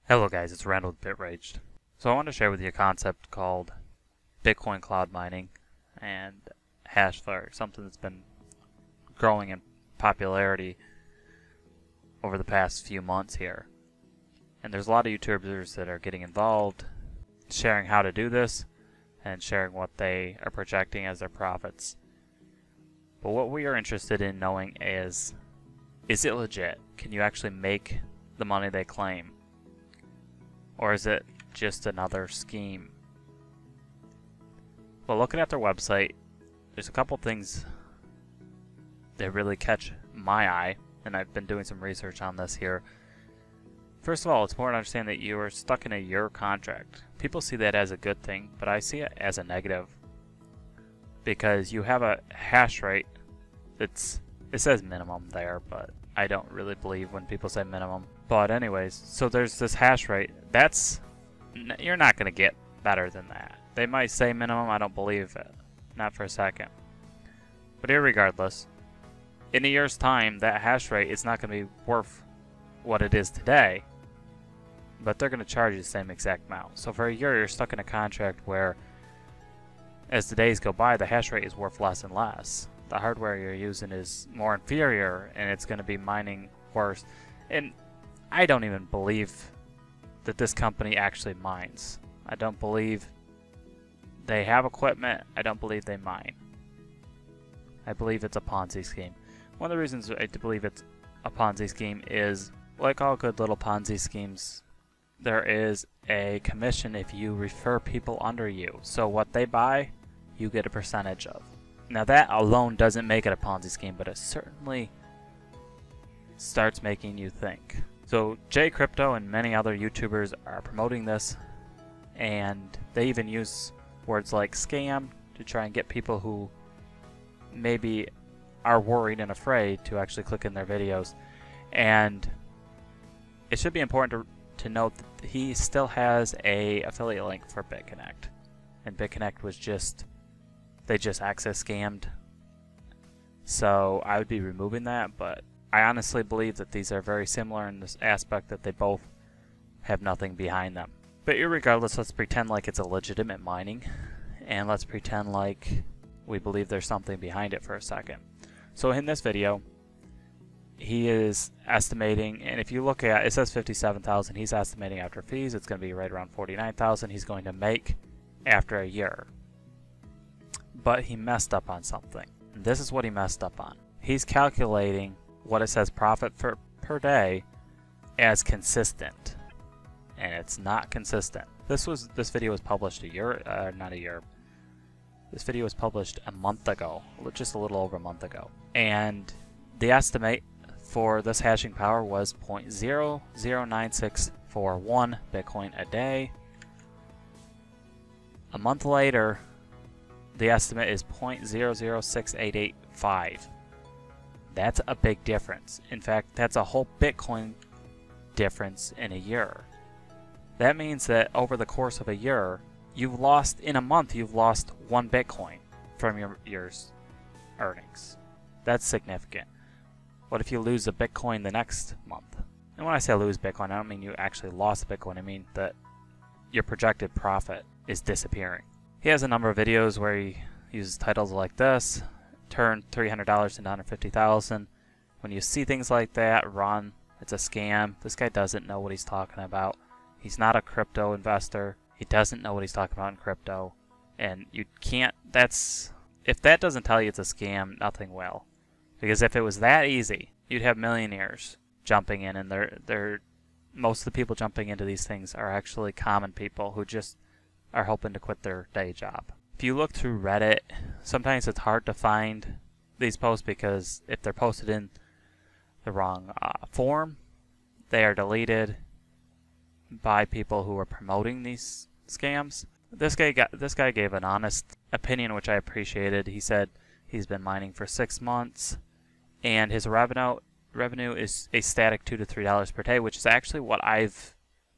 Hello guys, it's Randall with BitRaged. So I want to share with you a concept called Bitcoin Cloud Mining and Hashflare, something that's been growing in popularity over the past few months here. And there's a lot of YouTubers that are getting involved, sharing how to do this, and sharing what they are projecting as their profits. But what we are interested in knowing is it legit? Can you actually make the money they claim? Or is it just another scheme? Well, looking at their website, there's a couple things that really catch my eye, and I've been doing some research on this here. First of all, it's important to understand that you are stuck in a year contract. People see that as a good thing, but I see it as a negative. Because you have a hash rate it says minimum there, but I don't really believe when people say minimum. But anyways, so there's this hash rate. You're not going to get better than that. They might say minimum, I don't believe it. Not for a second. But irregardless, in a year's time, that hash rate is not going to be worth what it is today. But they're going to charge you the same exact amount. So for a year, you're stuck in a contract where, as the days go by, the hash rate is worth less and less. The hardware you're using is more inferior, and it's going to be mining worse. And I don't even believe that this company actually mines. I don't believe they have equipment. I don't believe they mine. I believe it's a Ponzi scheme. One of the reasons I believe it's a Ponzi scheme is, like all good little Ponzi schemes, there is a commission if you refer people under you. So what they buy, you get a percentage of. Now that alone doesn't make it a Ponzi scheme, but it certainly starts making you think. So J Crypto and many other YouTubers are promoting this, and they even use words like scam to try and get people who maybe are worried and afraid to actually click in their videos. And it should be important to note that he still has a affiliate link for BitConnect, and BitConnect was they just access scammed. So I would be removing that, but I honestly believe that these are very similar in this aspect that they both have nothing behind them. But irregardless, let's pretend like it's a legitimate mining, and let's pretend like we believe there's something behind it for a second. So in this video, he is estimating, and if you look at it, says 57,000. He's estimating after fees, it's going to be right around 49,000 he's going to make after a year. But he messed up on something. And this is what he messed up on. He's calculating what it says profit per day as consistent, and it's not consistent. This video was published This video was published a month ago, just a little over a month ago, and the estimate for this hashing power was 0.009641 Bitcoin a day. A month later, the estimate is 0.006885. That's a big difference. In fact, that's a whole Bitcoin difference in a year. That means that over the course of a year, in a month, you've lost 1 Bitcoin from your year's earnings. That's significant. What if you lose a Bitcoin the next month? And when I say lose Bitcoin, I don't mean you actually lost Bitcoin. I mean that your projected profit is disappearing. He has a number of videos where he uses titles like this: turn $300 into $150,000. When you see things like that, run. It's a scam. This guy doesn't know what he's talking about. He's not a crypto investor. He doesn't know what he's talking about in crypto. And you can't, if that doesn't tell you it's a scam, nothing will. Because if it was that easy, you'd have millionaires jumping in, and most of the people jumping into these things are actually common people who just are hoping to quit their day job. If you look through Reddit, sometimes it's hard to find these posts because if they're posted in the wrong form, they are deleted by people who are promoting these scams. This guy gave an honest opinion, which I appreciated. He said he's been mining for 6 months, and his revenue is a static $2 to $3 per day, which is actually what I've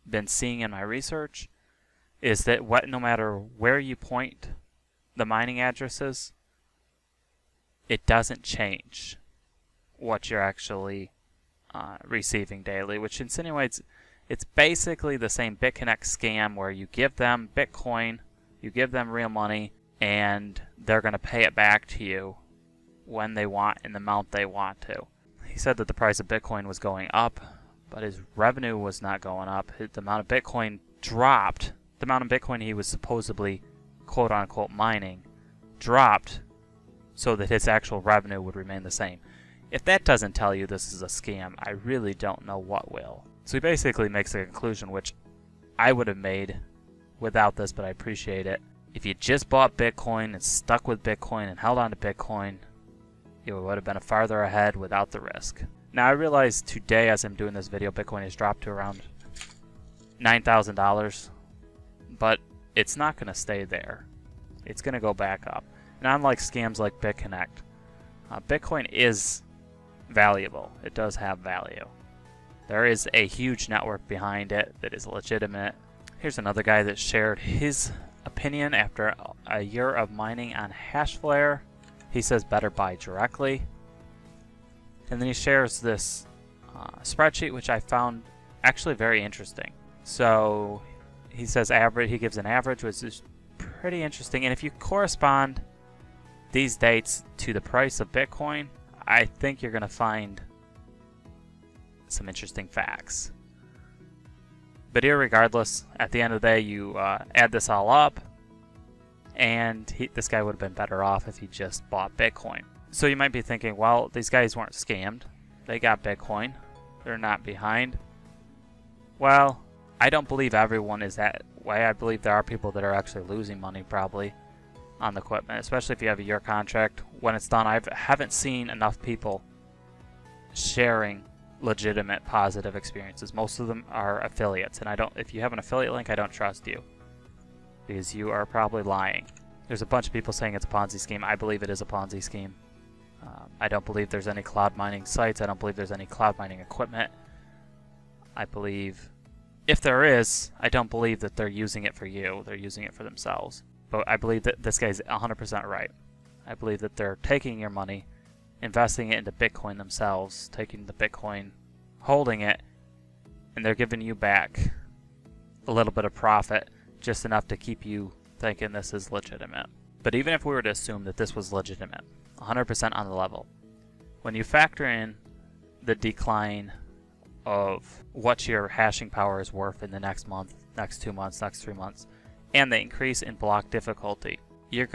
been seeing in my research. Is that no matter where you point the mining addresses, it doesn't change what you're actually receiving daily, which insinuates It's basically the same BitConnect scam where you give them Bitcoin, you give them real money, and they're going to pay it back to you when they want in the amount they want to. He said that the price of Bitcoin was going up, but his revenue was not going up. The amount of Bitcoin dropped. The amount of Bitcoin he was supposedly quote-unquote mining dropped so that his actual revenue would remain the same. If that doesn't tell you this is a scam, I really don't know what will. So he basically makes a conclusion, which I would have made without this, but I appreciate it. If you just bought Bitcoin and stuck with Bitcoin and held on to Bitcoin, you would have been farther ahead without the risk. Now I realize today as I'm doing this video, Bitcoin has dropped to around $9,000, but it's not going to stay there. It's going to go back up. And unlike scams like BitConnect, Bitcoin is valuable. It does have value. There is a huge network behind it that is legitimate. Here's another guy that shared his opinion after a year of mining on Hashflare. He says better buy directly. And then he shares this spreadsheet, which I found actually very interesting. So he says average. He gives an average, which is pretty interesting. And if you correspond these dates to the price of Bitcoin, I think you're going to find some interesting facts. But irregardless, at the end of the day, you add this all up, and this guy would have been better off if he just bought Bitcoin. So you might be thinking, well, these guys weren't scammed. They got Bitcoin. They're not behind. Well, I don't believe everyone is that way. I believe there are people that are actually losing money probably on the equipment, especially if you have a year contract. When it's done, I haven't seen enough people sharing legitimate positive experiences. Most of them are affiliates, and if you have an affiliate link, I don't trust you because you are probably lying. There's a bunch of people saying it's a Ponzi scheme. I believe it is a Ponzi scheme. I don't believe there's any cloud mining sites. I don't believe there's any cloud mining equipment. I believe if there is, I don't believe that they're using it for you. They're using it for themselves. But I believe that this guy's 100% right. I believe that they're taking your money, investing it into Bitcoin themselves, taking the Bitcoin, holding it, and they're giving you back a little bit of profit, just enough to keep you thinking this is legitimate. But even if we were to assume that this was legitimate, 100% on the level, when you factor in the decline of what your hashing power is worth in the next month, next 2 months, next 3 months, and the increase in block difficulty, you're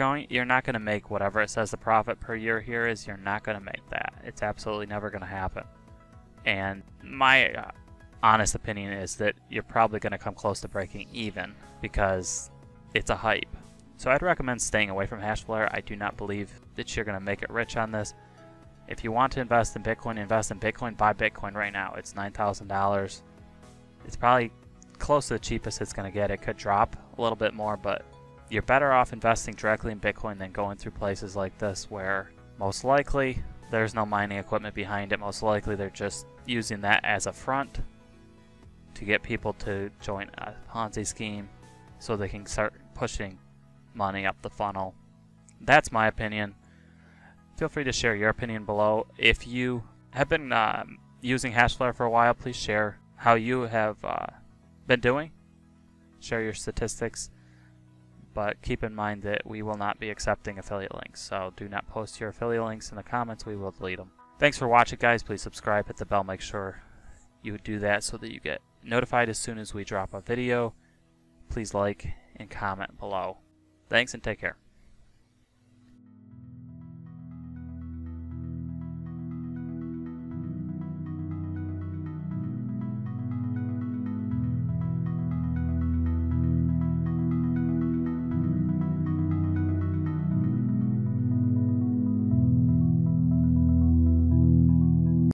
not going to make whatever it says the profit per year here is. You're not going to make that. It's absolutely never going to happen. And my honest opinion is that you're probably going to come close to breaking even because it's a hype. So I'd recommend staying away from Hashflare. I do not believe that you're going to make it rich on this. If you want to invest in Bitcoin, buy Bitcoin right now. It's $9,000. It's probably close to the cheapest it's going to get. It could drop a little bit more, but you're better off investing directly in Bitcoin than going through places like this where most likely there's no mining equipment behind it. Most likely they're just using that as a front to get people to join a Ponzi scheme so they can start pushing money up the funnel. That's my opinion. Feel free to share your opinion below. If you have been using Hashflare for a while, please share how you have been doing. Share your statistics. But keep in mind that we will not be accepting affiliate links. So do not post your affiliate links in the comments. We will delete them. Thanks for watching, guys. Please subscribe, hit the bell. Make sure you do that so that you get notified as soon as we drop a video. Please like and comment below. Thanks and take care.